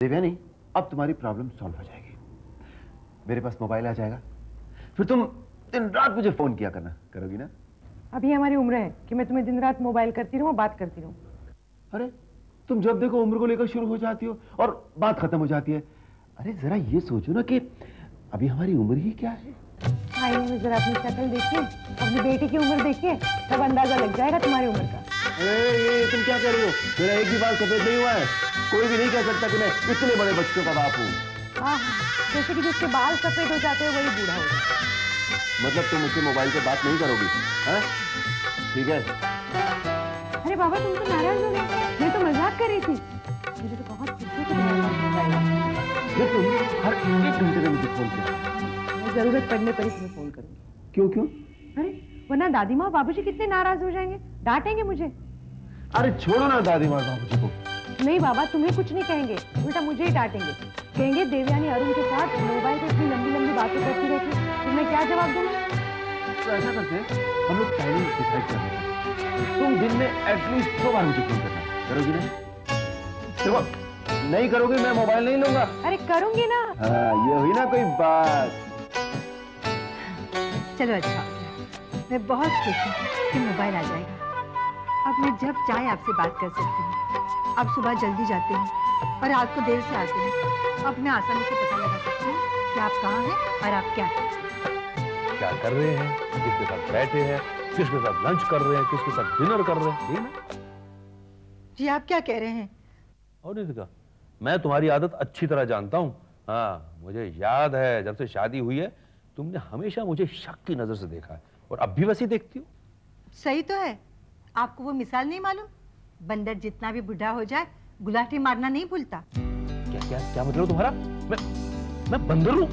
देवयानी, अब तुम्हारी problem solve हो जाएगी। मेरे पास मोबाइल आ जाएगा, फिर तुम दिन रात मुझे फोन किया करना, करोगी ना? अभी हमारी उम्र है कि मैं तुम्हें दिन रात मोबाइल करती रहूं, बात करती रहूं। अरे तुम जब देखो उम्र को लेकर शुरू हो जाती हो और बात खत्म हो जाती है। अरे जरा ये सोचो ना कि अभी हमारी उम्र ही क्या है। आईने में जरा अपनी शक्ल देखिए, अपनी बेटी की उम्र देखिए, तब अंदाजा लग जाएगा तुम्हारी उम्र का। ये तुम क्या कह रही हो? मेरा एक भी बाल सफेद नहीं हुआ है। कोई भी नहीं कह सकता कि मैं इतने बड़े बच्चों का बाप हूँ। हाँ, जैसे कि जिसके बाल सफेद हो जाते हैं वही बूढ़ा हो जाता है। मतलब तुम मुझसे मोबाइल पे बात नहीं करोगी? हाँ ठीक है। अरे बाबा, तुम तो नाराज हो गए। मैं तो मजाक कर रही थी। मुझे तो बहुत खुशी है कि तुम्हारे पास मोबाइल है। तुम हर 1 घंटे में मुझे फोन किया। मैं जरूरत पड़ने पर ही तुम्हें फोन करूंगी। क्यों क्यों? अरे वरना दादी माँ बाबूजी कितने नाराज हो जाएंगे, डांटेंगे मुझे। अरे छोड़ो ना दादी माँ बाबूजी को। नहीं बाबा, तुम्हें कुछ नहीं कहेंगे, उल्टा मुझे ही डांटेंगे। कहेंगे देवयानी अरुण के साथ मोबाइल पे इतनी लंबी लंबी बातें करती रहती है, तो मैं क्या जवाब दूंगा? तो ऐसा करते हैं, हम लोग टाइमिंग डिसाइड कर लेते हैं। तुम दिन में एटलीस्ट 2 बार मुझे फोन करना, करोगी ना? देखो, नहीं करोगे मैं मोबाइल नहीं लूंगा। अरे करूंगी ना। हाँ, ये हुई ना कोई बात। चलो अच्छा, मैं बहुत खुश हूँ कि मोबाइल आ जाएगा। अब मैं जब चाहे आपसे बात कर सकती हूँ। अब सुबह जल्दी जाते हैं और रात को देर से आते हैं। अब मैं आसानी से पता लगा सकती हूँ कि आप कहाँ हैं और आप क्या कर रहे हैं, किसके साथ बैठे हैं, किसके साथ लंच कर रहे हैं, किसके साथ डिनर कर रहे हैं। ना जी, आप क्या कह रहे हैं? और नितिका, मैं तुम्हारी आदत अच्छी तरह जानता हूँ। हाँ, मुझे याद है जब से शादी हुई है तुमने हमेशा मुझे शक की नजर से देखा है और अब भी वैसे देखती हो। सही तो है। आपको वो मिसाल नहीं मालूम? बंदर जितना भी बुढ़ा हो जाए गुलाटी मारना नहीं भूलता। क्या क्या क्या मतलब तुम्हारा? मैं बंदर हूँ?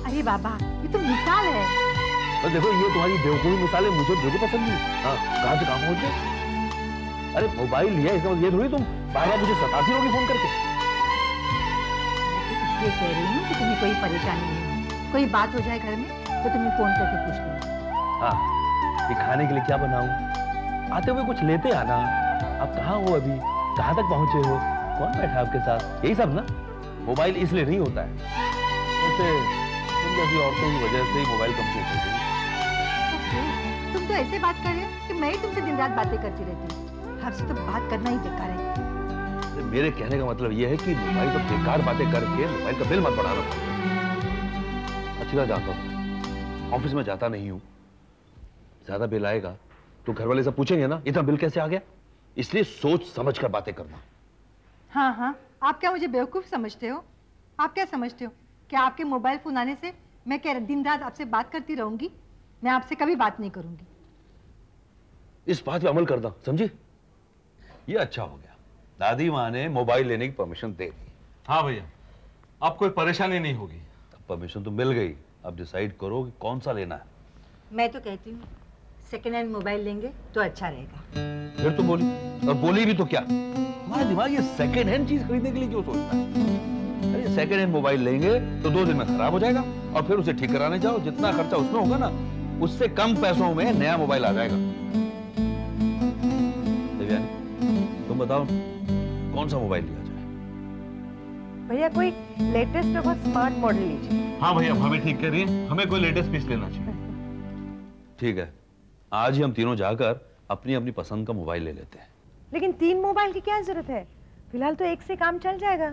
अरे बाबा, ये तो मिसाल है। तो देखो, ये तुम्हारी बेवकूफी मिसाल है, मुझे बिल्कुल पसंद नहीं। हाँ, कहाँ से कहाँ पहुंच गए? अरे मोबाइल लिया इसका मतलब ये थोड़ी तुम बार बार मुझे सताती रहोगी फोन करके। ये कह रही हूँ कि तुम्हें कोई परेशानी नहीं, कोई बात हो जाए घर में तो तुम्हें फोन करके पूछ लो। हाँ, ये खाने के लिए क्या बनाऊं? आते हुए कुछ लेते आना। आप कहाँ हो अभी? कहाँ तक पहुंचे हो? कौन बैठा आपके साथ? यही सब ना। मोबाइल इसलिए नहीं होता है। वैसे तुम जैसी औरतों की वजह से ही मोबाइल कंप्लीट हो गई। तुम तो ऐसे बात कर रहे हो कि मैं ही तुमसे दिन रात बातें करती रहती हूँ। हमसे तो बात करना ही बेकार है। मेरे कहने का मतलब यह है कि मोबाइल पर बेकार बातें करके मोबाइल का बिल मत बढ़ाना। अच्छी तरह जानता हूँ, ऑफिस में जाता नहीं हूँ। ज्यादा बिल आएगा तो घर वाले सब पूछेंगे ना, इतना बिल कैसे आ गया? इसलिए सोच समझ कर बातें करना। हाँ हाँ, आप क्या मुझे बेवकूफ समझते हो? आप क्या समझते हो कि आपके मोबाइल फोन आने से मैं क्या दिन रात आपसे बात करती रहूंगी? मैं आपसे कभी बात नहीं करूंगी। इस बात पे अमल करना, समझी? ये अच्छा हो गया, दादी माँ ने मोबाइल लेने की परमिशन दे दी। हाँ भैया, अब कोई परेशानी नहीं होगी। परमिशन तो मिल गई, अब डिसाइड करो कि कौन सा लेना है। मैं तो कहती हूँ सेकेंड हैंड मोबाइल लेंगे तो अच्छा रहेगा। फिर तुम बोली, और बोली भी तो क्या? तुम्हारा दिमाग ये सेकेंड हैंड चीज खरीदने के लिए क्यों सोचता है? अरे सेकेंड हैंड मोबाइल लेंगे तो 2 दिन में खराब हो जाएगा और फिर उसे ठीक कराने जाओ, जितना खर्चा उसमें होगा ना, उससे कम पैसों में नया मोबाइल आ जाएगा। देवयानी, तुम बताओ कौन सा मोबाइल लिया जाए? भैया कोई लेटेस्ट और बहुत स्मार्ट मॉडल लीजिए। हाँ भैया, भाभी ठीक कह रही है, हमें कोई लेटेस्ट पीस लेना चाहिए। ठीक है, आज ही हम तीनों जाकर अपनी अपनी पसंद का मोबाइल ले लेते हैं। लेकिन 3 मोबाइल की क्या जरूरत है? फिलहाल तो एक से काम चल जाएगा।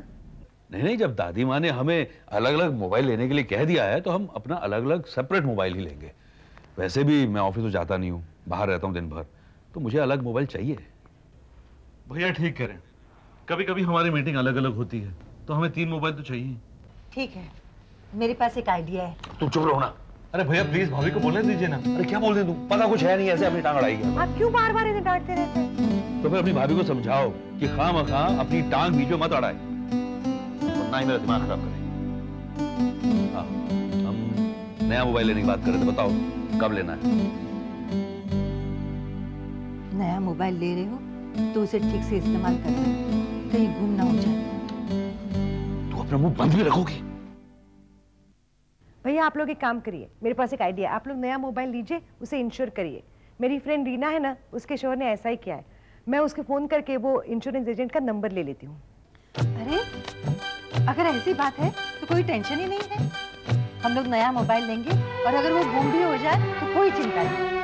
नहीं नहीं, जब दादी माँ ने हमें अलग अलग मोबाइल लेने के लिए कह दिया है तो हम अपना अलग अलग सेपरेट मोबाइल ही लेंगे। वैसे भी मैं ऑफिस तो जाता नहीं हूँ, बाहर रहता हूँ दिन भर, तो मुझे अलग मोबाइल चाहिए। भैया ठीक करें, कभी कभी हमारी मीटिंग अलग अलग होती है तो हमें 3 मोबाइल तो चाहिए। ठीक है, मेरे पास एक आइडिया है। तुम चुप रहो ना। अरे भैया प्लीज भाभी को बोलने दीजिए ना। अरे क्या बोल रहे तुम? पता कुछ है नहीं, ऐसे अपनी टांग अड़ाई। आप क्यों बार बार इन्हें डांटते रहते हैं? तो फिर अपनी भाभी को समझाओ कि खामखां अपनी टांग बीच में मत अड़ाए, ना ही मेरा दिमाग खराब करे। हाँ, हम नया मोबाइल लेने की बात कर रहे थे, बताओ कब लेना है? नया मोबाइल ले रहे हो तो उसे ठीक से इस्तेमाल करना, कहीं गुम ना हो जाए। तो अपना मुंह बंद भी रखोगी? भैया आप लोग एक काम करिए, मेरे पास एक आइडिया है। आप लोग नया मोबाइल लीजिए, उसे इंश्योर करिए। मेरी फ्रेंड रीना है ना, उसके शोहर ने ऐसा ही किया है। मैं उसके फोन करके वो इंश्योरेंस एजेंट का नंबर ले लेती हूँ। अरे अगर ऐसी बात है तो कोई टेंशन ही नहीं है। हम लोग नया मोबाइल लेंगे और अगर वो गुम भी हो जाए तो कोई चिंता नहीं।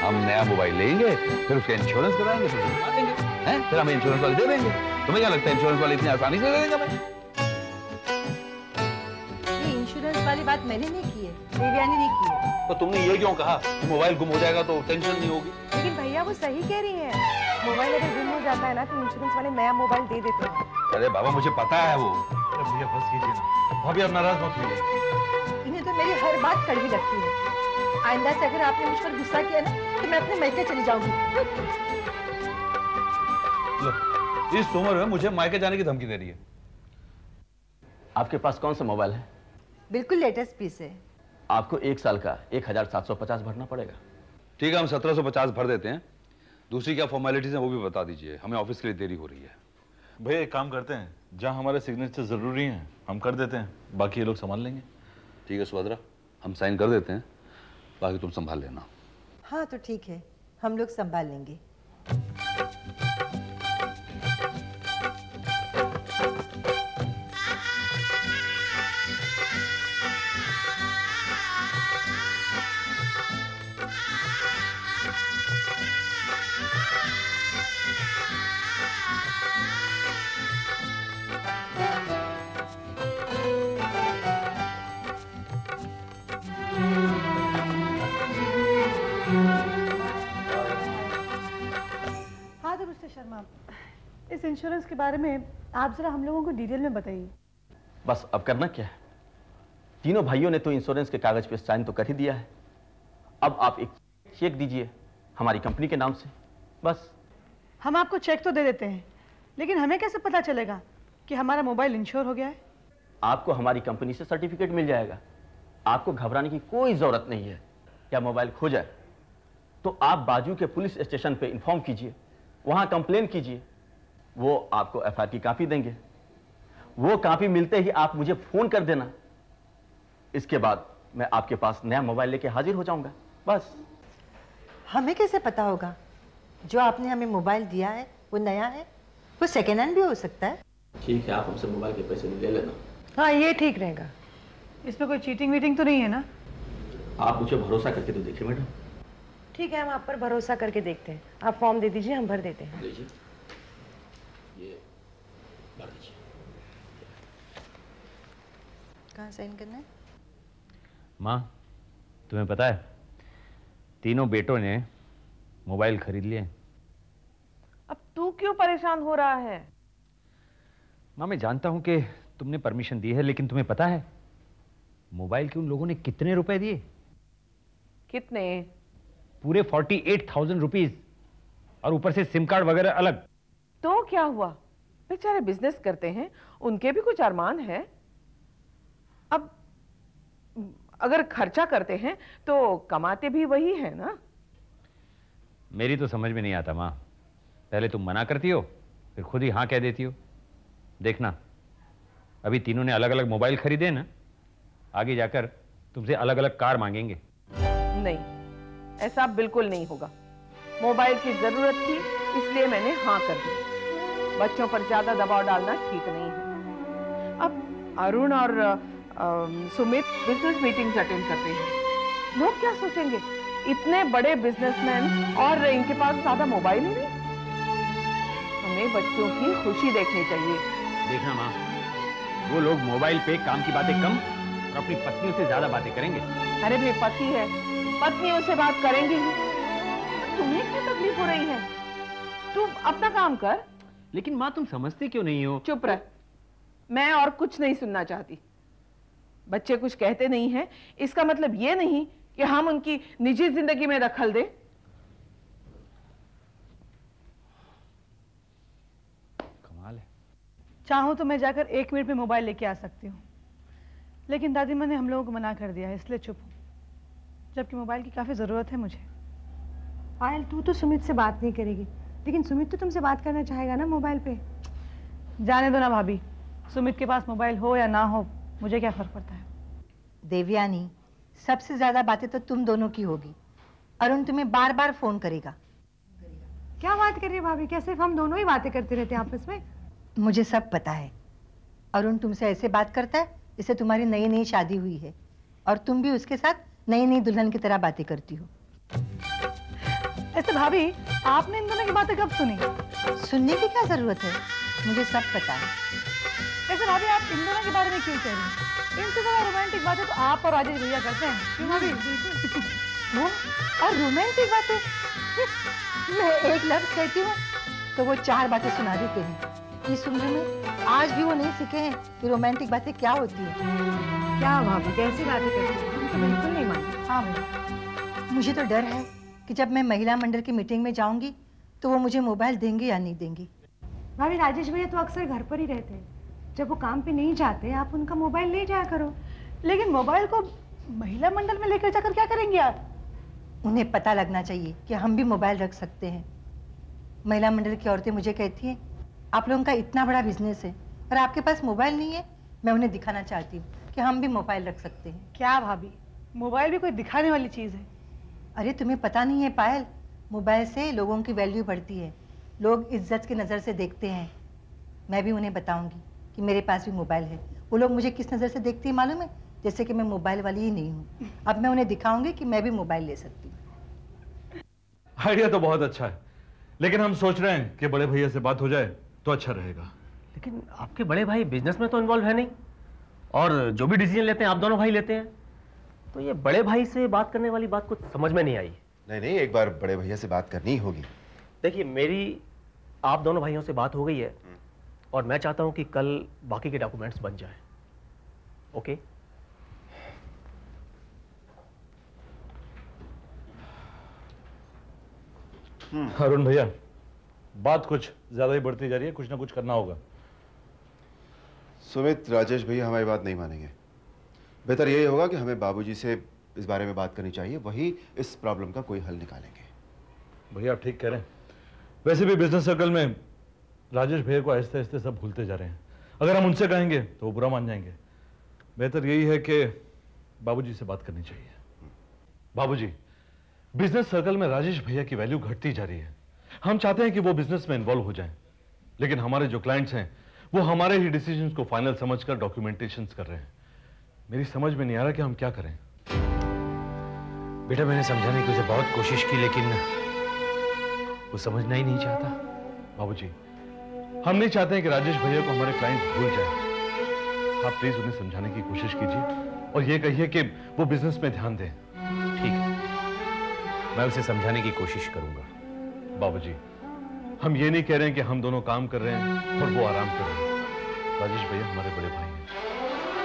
हम नया मोबाइल लेंगे, फिर उसका इंश्योरेंस कराएंगे, फिर बनवा देंगे, हैं? फिर हमें इंश्योरेंस वाले दे देंगे। तुम्हें क्या लगता है इंश्योरेंस वाले इतनी आसानी से दे देंगे हमें? ये इंश्योरेंस वाली बात मैंने नहीं की है, देवयानी ने की है। तो तुमने ये क्यों कहा कि मोबाइल गुम हो जाएगा तो टेंशन नहीं होगी? लेकिन भैया वो सही कह रही है, मोबाइल अगर गुम हो जाता है ना तो इंश्योरेंस वाले नया मोबाइल दे देते हैं। अरे बाबा मुझे पता है वो। अरे भैया बस कीजिए ना, भाभी आप नाराज मत होइए। इन्हें तो मेरी हर बात कड़वी लगती है। आइंदा से अगर आपने मुझ पर गुस्सा किया ना तो मैं अपने मायके चली जाऊंगी। लो, इस उम्र में मुझे मायके जाने की धमकी दे रही है। आपके पास कौन सा मोबाइल है? बिल्कुल लेटेस्ट पीस है। आपको 1 साल का 1750 भरना पड़ेगा। ठीक है, हम 1750 भर देते हैं। दूसरी क्या फॉर्मेलिटीज है वो भी बता दीजिए, हमें ऑफिस के लिए देरी हो रही है। भैया एक काम करते हैं, जहाँ हमारे सिग्नेचर जरूरी हैं हम कर देते हैं, बाकी ये लोग संभाल लेंगे। ठीक है सुभद्रा, हम साइन कर देते हैं, बाकी तुम संभाल लेना। हाँ तो ठीक है, हम लोग संभाल लेंगे। शर्मा, इस इंश्योरेंस के बारे में आप जरा हम लोगों को डिटेल में बताइए। बस अब करना क्या है? तीनों भाइयों ने तो इंश्योरेंस के कागज पे साइन तो कर ही दिया है। अब आप एक चेक दीजिए हमारी कंपनी के नाम से, बस। हम आपको चेक तो दे देते हैं, लेकिन हमें कैसे पता चलेगा कि हमारा मोबाइल इंश्योर हो गया है? आपको हमारी कंपनी से सर्टिफिकेट मिल जाएगा। आपको घबराने की कोई जरूरत नहीं है। क्या मोबाइल खो जाए तो आप बाजू के पुलिस स्टेशन पे इन्फॉर्म कीजिए, वहां कंप्लेन कीजिए, वो आपको एफआईआर की कॉपी देंगे। वो कॉपी मिलते ही आप मुझे फोन कर देना। इसके बाद मैं आपके पास नया मोबाइल लेके हाजिर हो जाऊंगा, बस। हमें कैसे पता होगा जो आपने हमें मोबाइल दिया है वो नया है? वो सेकेंड हैंड भी हो सकता है। ठीक है, आप हमसे मोबाइल के पैसे ले लेना। हाँ, ये ठीक रहेगा। इसमें कोई चीटिंग वीटिंग तो नहीं है ना? आप मुझे भरोसा करके तो देखिए मैडम। ठीक है, हम आप पर भरोसा करके देखते हैं। आप फॉर्म दे दीजिए, हम भर देते हैं। लीजिए, ये भर दीजिए। कहाँ साइन करना है? माँ, तुम्हें पता है तीनों बेटों ने मोबाइल खरीद लिए। अब तू क्यों परेशान हो रहा है? माँ, मैं जानता हूं कि तुमने परमिशन दी है, लेकिन तुम्हें पता है मोबाइल के उन लोगों ने कितने रुपए दिए? कितने? पूरे 48,000 रुपीज, और ऊपर से सिम कार्ड वगैरह अलग। तो क्या हुआ, बेचारे बिजनेस करते हैं, उनके भी कुछ अरमान है। अब अगर खर्चा करते हैं तो कमाते भी वही है ना। मेरी तो समझ में नहीं आता माँ, पहले तुम मना करती हो, फिर खुद ही हाँ कह देती हो। देखना, अभी तीनों ने अलग अलग मोबाइल खरीदे ना, आगे जाकर तुमसे अलग अलग कार मांगेंगे। नहीं, ऐसा बिल्कुल नहीं होगा। मोबाइल की जरूरत थी इसलिए मैंने हाँ कर दी। बच्चों पर ज्यादा दबाव डालना ठीक नहीं है। अब अरुण और सुमित बिजनेस मीटिंग्स अटेंड करते हैं। लोग क्या सोचेंगे, इतने बड़े बिजनेसमैन और इनके पास सादा मोबाइल ही नहीं। हमें बच्चों की खुशी देखनी चाहिए। देखना माँ, वो लोग मोबाइल पे काम की बातें कम और अपनी पत्नियों से ज्यादा बातें करेंगे। अरे मेरी पति है, पत्नियों से बात करेंगी ही। तुम्हें क्या तकलीफ हो रही है? तुम अपना काम कर। लेकिन माँ, तुम समझते क्यों नहीं हो? चुप रह, मैं और कुछ नहीं सुनना चाहती। बच्चे कुछ कहते नहीं हैं, इसका मतलब ये नहीं कि हम उनकी निजी जिंदगी में दखल दें। कमाल है। चाहूं तो मैं जाकर 1 मिनट में मोबाइल लेके आ सकती हूँ, लेकिन दादी माँ ने हम लोगों को मना कर दिया है, इसलिए चुप हूँ, जबकि मोबाइल की काफी जरूरत है मुझे। पायल, तू तो सुमित से बात नहीं करेगी, लेकिन सुमित तो तुमसे बात करना चाहेगा ना मोबाइल पे। जाने दो ना भाभी, सुमित के पास मोबाइल हो या ना हो, मुझे क्या फर्क पड़ता है। देवयानी, सबसे ज्यादा बातें तो तुम दोनों की होगी। अरुण तुम्हें बार बार फोन करेगा। क्या बात कर रही है भाभी? क्या सिर्फ हम दोनों ही बातें करते रहते हैं आपस में? मुझे सब पता है। अरुण तुमसे ऐसे बात करता है जैसे तुम्हारी नई नई शादी हुई है, और तुम भी उसके साथ नई नई दुल्हन की तरह बातें करती हो। ऐसे भाभी, आपने इन दोनों की बातें कब सुनी? सुनने की क्या जरूरत है, मुझे सब पता है। ऐसे भाभी, आप इन दोनों के बारे में क्यों कह रही हैं? इनसे ज़्यादा रोमांटिक बातें तो आप और राजेश भैया करते हैं, क्यों भाभी? वो और रोमांटिक बातें, मैं एक लफ्ज कहती हूँ तो वो 4 बातें सुना देते हैं। इस उम्र में आज भी वो नहीं सीखे हैं कि रोमांटिक बातें क्या होती है। क्या भाभी, कैसी बातें करती हैं? हम तो बिल्कुल नहीं मानते। हाँ, मुझे तो डर है कि जब मैं महिला मंडल की मीटिंग में जाऊंगी तो वो मुझे मोबाइल देंगे या नहीं देंगी। भाभी, राजेश भैया तो अक्सर घर पर ही रहते हैं। जब वो काम पे नहीं जाते, आप उनका मोबाइल ले जाया करो। लेकिन मोबाइल को महिला मंडल में लेकर जाकर क्या करेंगे आप? उन्हें पता लगना चाहिए कि हम भी मोबाइल रख सकते हैं। महिला मंडल की औरतें मुझे कहती हैं, आप लोगों का इतना बड़ा बिजनेस है और आपके पास मोबाइल नहीं है। मैं उन्हें दिखाना चाहती हूँ कि हम भी मोबाइल रख सकते हैं। क्या भाभी, मोबाइल भी कोई दिखाने वाली चीज़ है? अरे तुम्हें पता नहीं है पायल, मोबाइल से लोगों की वैल्यू बढ़ती है, लोग इज्जत की नज़र से देखते हैं। मैं भी उन्हें बताऊंगी कि मेरे पास भी मोबाइल है। वो लोग मुझे किस नज़र से देखते हैं मालूम है? जैसे कि मैं मोबाइल वाली ही नहीं हूँ। अब मैं उन्हें दिखाऊंगी कि मैं भी मोबाइल ले सकती हूँ। आइडिया तो बहुत अच्छा है, लेकिन हम सोच रहे हैं कि बड़े भैया से बात हो जाए तो अच्छा रहेगा। लेकिन आपके बड़े भाई बिजनेस में तो इन्वॉल्व है नहीं, और जो भी डिसीजन लेते हैं आप दोनों भाई लेते हैं, तो ये बड़े भाई से बात करने वाली बात कुछ समझ में नहीं आई। नहीं, एक बार बड़े भैया से बात करनी ही होगी। देखिए, मेरी आप दोनों भाइयों से बात हो गई है और मैं चाहता हूं कि कल बाकी के डॉक्यूमेंट्स बन जाएं। ओके? अरुण भैया, बात कुछ ज्यादा ही बढ़ती जा रही है, कुछ ना कुछ करना होगा। सुमित, राजेश भैया हमारी बात नहीं मानेंगे। बेहतर यही होगा कि हमें बाबूजी से इस बारे में बात करनी चाहिए, वही इस प्रॉब्लम का कोई हल निकालेंगे। भैया आप ठीक कह रहे हैं। वैसे भी बिजनेस सर्कल में राजेश भैया को आहिस्ते आहिस्ते सब भूलते जा रहे हैं। अगर हम उनसे कहेंगे तो वो बुरा मान जाएंगे। बेहतर यही है कि बाबूजी से बात करनी चाहिए। बाबूजी, बिजनेस सर्कल में राजेश भैया की वैल्यू घटती जा रही है। हम चाहते हैं कि वो बिजनेस में इन्वॉल्व हो जाएं, लेकिन हमारे जो क्लाइंट्स हैं वो हमारे ही डिसीजंस को फाइनल समझकर डॉक्यूमेंटेशंस कर रहे हैं। मेरी समझ में नहीं आ रहा कि हम क्या करें। बेटा, मैंने समझाने की उसे बहुत कोशिश की, लेकिन वो समझना ही नहीं चाहता। बाबूजी, हम नहीं चाहते हैं कि राजेश भैया को हमारे क्लाइंट्स भूल जाएं। आप प्लीज उन्हें समझाने की कोशिश कीजिए और ये कहिए कि वो बिजनेस में ध्यान दें। ठीक है, मैं उसे समझाने की कोशिश करूंगा। बाबूजी, हम ये नहीं कह रहे हैं कि हम दोनों काम कर रहे हैं और वो आराम कर रहे हैं। राजेश भैया हमारे बड़े भाई हैं।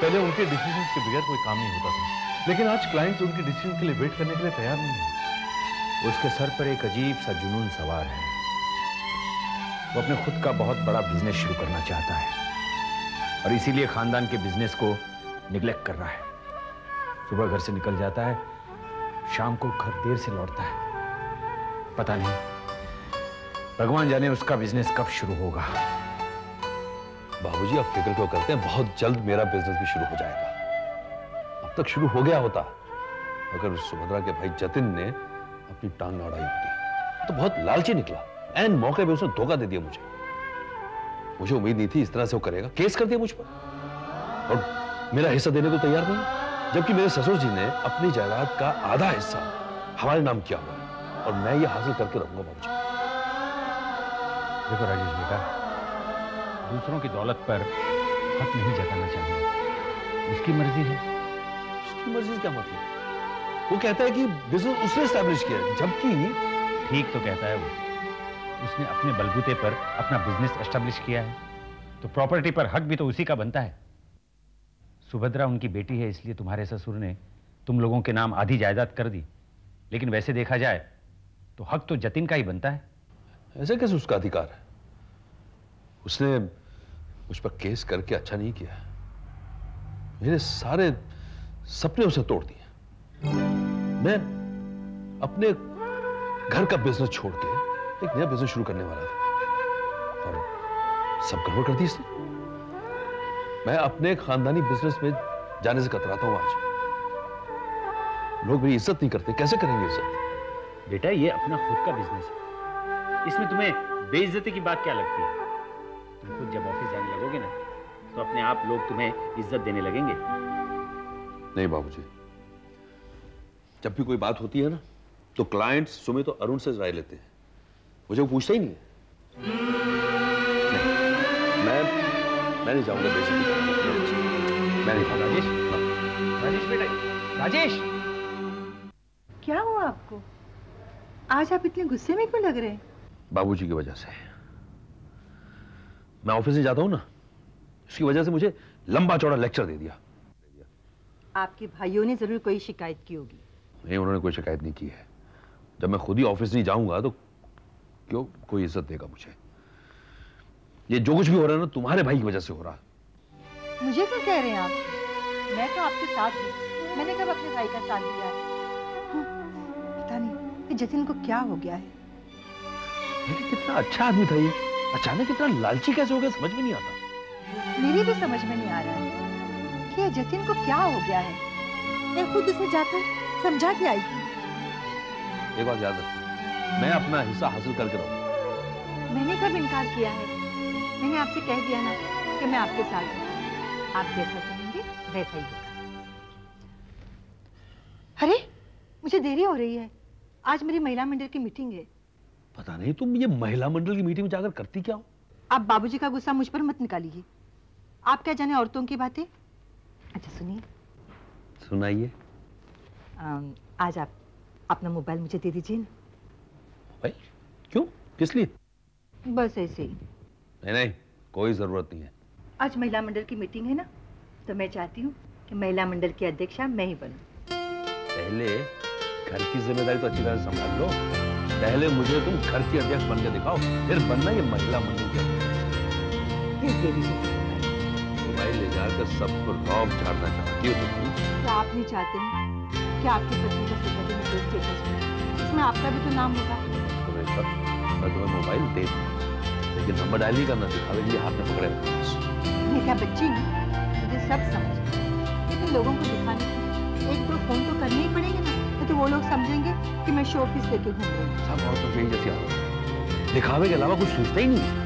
पहले उनके डिसीजन के बगैर कोई काम नहीं होता था, लेकिन आज क्लाइंट्स उनके डिसीजन के लिए वेट करने के लिए तैयार नहीं है। उसके सर पर एक अजीब सा जुनून सवार है। वो अपने खुद का बहुत बड़ा बिजनेस शुरू करना चाहता है और इसीलिए खानदान के बिजनेस को निग्लेक्ट कर रहा है। सुबह घर से निकल जाता है, शाम को घर देर से लौटता है। पता नहीं, भगवान जाने उसका बिजनेस कब शुरू होगा। बाबूजी, आप फिक्र क्यों करते हैं? बहुत जल्द मेरा बिजनेस भी शुरू हो जाएगा। अब तक शुरू हो गया होता अगर सुभद्रा के भाई जतिन ने अपनी टांग ना अड़ाई होती। तो बहुत लालची निकला, एन मौके पे उसने धोखा दे दिया मुझे। मुझे उम्मीद नहीं थी इस तरह से वो करेगा। केस कर दिया मुझ पर और मेरा हिस्सा देने को तैयार नहीं, जबकि मेरे ससुर जी ने अपनी जायदाद का आधा हिस्सा हमारे नाम किया हुआ है और मैं ये हासिल करके रहूंगा। बाबूजी, देखो राजेश बेटा, दूसरों की दौलत पर हक नहीं जताना चाहिए। उसकी मर्जी है। उसकी मर्जी क्या मतलब? वो कहता है कि बिजनेस उसने एस्टैब्लिश किया है, जबकि ठीक तो कहता है वो। उसने अपने बलबूते पर अपना बिजनेस एस्टैब्लिश किया है, तो प्रॉपर्टी पर हक भी तो उसी का बनता है। सुभद्रा उनकी बेटी है, इसलिए तुम्हारे ससुर ने तुम लोगों के नाम आधी जायदाद कर दी, लेकिन वैसे देखा जाए तो हक तो जतिन का ही बनता है। ऐसे कैसे उसका अधिकार है? उसने मुझ पर केस करके अच्छा नहीं किया। मेरे सारे सपने उसे तोड़ दिए। मैं अपने घर का बिजनेस छोड़ के एक नया बिजनेस शुरू करने वाला था और सब गड़बड़ कर दी इसने। मैं अपने खानदानी बिजनेस में जाने से कतराता हूं आज। लोग मेरी इज्जत नहीं करते, कैसे करेंगे इज्जत? बेटा, ये अपना खुद का बिजनेस है, इसमें तुम्हें बेइज्जती की बात क्या लगती है? तुम खुद जब ऑफिस जाने लगोगे ना तो अपने आप लोग तुम्हें इज्जत देने लगेंगे। नहीं बाबूजी, जब भी कोई बात होती है ना तो क्लाइंट्स सुमित और अरुण से राय लेते हैं, मुझे वो पूछता ही नहीं है। मैं नहीं जाऊंगा बेइज्जती करने। मैं नहीं जाऊंगा। राजेश, राजेश बेटा, राजेश। क्या हुआ आपको? आज आप इतने गुस्से में क्यों लग रहे हैं? बाबूजी की वजह से। मैं ऑफिस नहीं जाता हूं ना, इसकी वजह से मुझे लंबा चौड़ा लेक्चर दे दिया। आपके भाइयों ने जरूर कोई शिकायत की होगी। नहीं, उन्होंने कोई शिकायत नहीं की है। जब मैं खुद ही ऑफिस नहीं जाऊंगा तो क्यों कोई इज्जत देगा मुझे? ये जो कुछ भी हो रहा है ना तुम्हारे भाई की वजह से हो रहा है। मुझे क्यों कह रहे हैं आप? मैं तो आपके साथ हूँ। मैंने कब अपने भाई का साथ दिया है? पता नहीं ये जतिन को क्या हो गया है। लेकिन कितना अच्छा आदमी था ये, अचानक इतना लालची कैसे हो गया समझ में नहीं आता। मेरी भी समझ में नहीं आ रहा है कि ये जतिन को क्या हो गया है। मैं खुद उसे जाकर समझा के आई थी। एक बात याद रखना, मैं अपना हिस्सा हासिल करके रहूंगा। मैंने कब इनकार किया है? मैंने आपसे कह दिया ना कि मैं आपके साथ हूँ। आप जैसा चाहेंगे वैसा ही होगा। अरे मुझे देरी हो रही है, आज मेरी महिला मंडल की मीटिंग है। पता नहीं तुम ये महिला मंडल की मीटिंग में जाकर करती क्या हो? आप बाबूजी का गुस्सा मुझ पर मत निकालिए। आप क्या जाने औरतों की बातें। अच्छा सुनिए, सुनाइए। आज आप अपना मोबाइल मुझे दे दीजिए ना। मोबाइल? क्यों, किस लिए? बस ऐसे ही। नहीं, कोई जरूरत नहीं है। आज महिला मंडल की मीटिंग है ना, तो मैं चाहती हूँ कि महिला मंडल की अध्यक्षा मैं ही बनूं। पहले घर की जिम्मेदारी तो अच्छी तरह से संभाल लो। पहले मुझे तुम घर की अध्यक्ष बनकर दिखाओ, फिर बनना ये महिला मंडल की अध्यक्ष। मोबाइल ले जाकर सबको रौब झाड़ना चाहती हो तुम? क्या आप नहीं चाहते हैं कि आपकी पत्नी का सोसाइटी में कोई स्टेटस हो, इसमें आपका भी तो नाम होगा? मैं तुम्हें मोबाइल दे दूंगा, लेकिन नंबर डायल नहीं करना, दिखावे के लिए हाथ में पकड़े रखना। मैं क्या बच्ची हूँ? मुझे सब समझ, लेकिन लोगों को दिखाने के 1-2 फोन तो करने ही पड़ेंगे ना, तो वो लोग समझेंगे कि मैं शो पीस लेके घूम रही हूँ। सब औरतों से ही जैसी आदत है, दिखावे के अलावा कुछ सोचता ही नहीं।